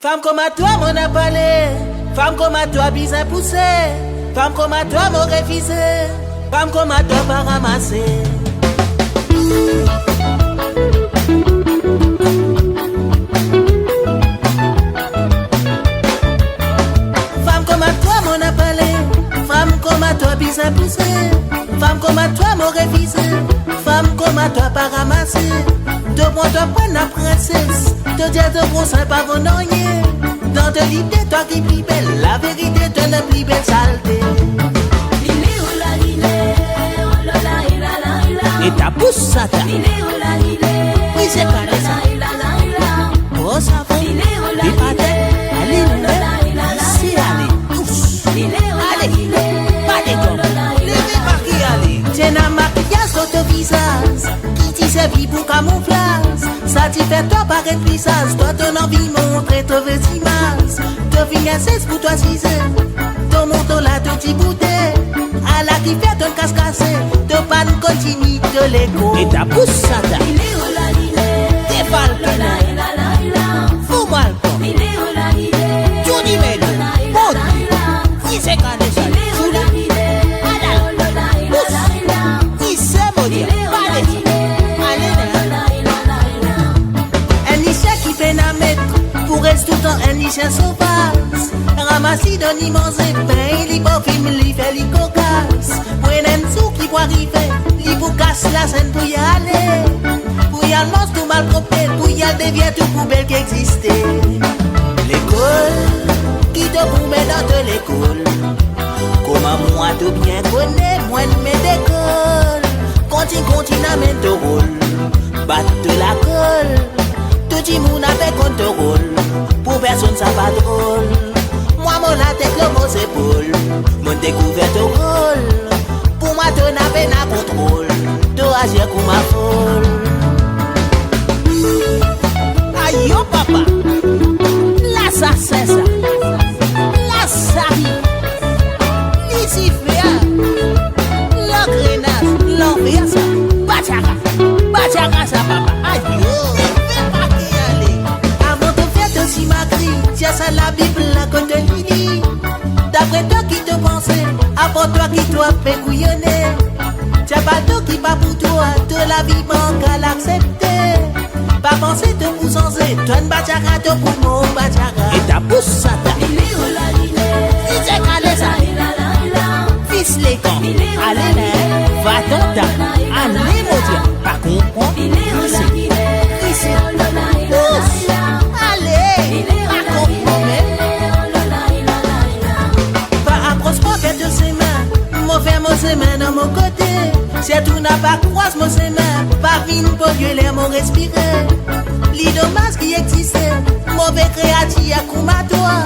Femme comme à toi, mon a parlé. Femme comme à toi, bizarre poussé. Femme comme à toi, mon refusé. Femme comme à toi, pas ramassé. Femme comme à toi, mon a parlé. Femme comme à toi, bizarre poussé. Femme comme à toi, mon refusé. Femme comme à toi, pas ramassé. De moi, toi, pas la princesse. Te dire de gros sein, pas vos noyés. Dans de l'idée, toi qui plus belle. La vérité, te la plus belle saleté. Et ta pousse, ça t'a. Oui, c'est carré, ça. Oh, ça va. Et pas tête. Allez, c'est allez. Ouf. Allez. Pas de gomme. Levez par qui allez. Tiens, un maquillage sur ton visage. Qui servi pour camouflage. Ça t'y fait toi paraître plus sage. Toi ton envie montrer ton vestimage. Ton vignasse pour toi 6 ans. Ton manteau là ton petit bouteille. À la qui fait ton casse cassé. Ton panne continue de l'écho. Et ta pousse ça t'a. T'es falcon. Fou malcon. Johnny Melo. Bon. Qui c'est quand déjà. Qui c'est mon dieu. Pour rester tout le temps un niche sauvage. Ramasser d'un immense pain. Li bon film, li fait li cocasse. Pour un sou qui peut arriver. Li pour casse la scène pour y aller. Pour y aller monstre tout mal copé. Pour y aller devient tout poubelle qui existait. L'école qui te promet dans de l'école. Comment moi tout bien connais. Moi de mes décolle. Continue à mettre ton rôle. Battre la colle. Tout le monde avec contrôle. Pour personne ça pas drôle. Moi mon la tête le mot épaule. Mon découverte au rôle. Pour moi ton n'avais na contrôle. De agir comme ma folle. Aïe yo papa. Là ça c'est ça. Là ça ici frère. La grenade. L'envers ça. Bachaka ça papa. Aïe yo. Si ma grille, tiens ça la Bible, la côte de l'idée. D'après toi qui te pensais, avant toi qui dois fait couillonner. Tiens pas toi qui pas pour toi, de la vie manque à l'accepter. Pas penser te vous enser, toi ne bachara, te pour mon bachara. Et ta pousse ça t'a. Si c'est calé ça. Fils les camps, allez là, va-t'en ta. Allez mon Dieu, pas comprendre. Ici, pousse. Mauvais mains dans mon côté. Si tout n'a pas croise mon mains. Pas vine pour violer mon respirer. L'idomas qui existait. Mauvais créatif à Kumadoa.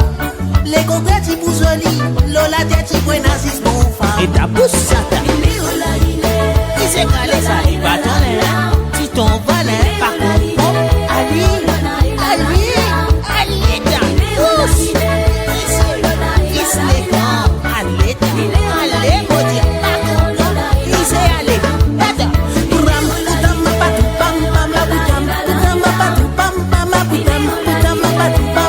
Les concrets qui poussent au lit. Lola tête qui point nazis bon femme. Et ta pousse ça t'a. Qui s'est calé ça. Il va t'en là. Si ton valet par contre. Ali. Pousse. Pousse les gants. Allez. Pam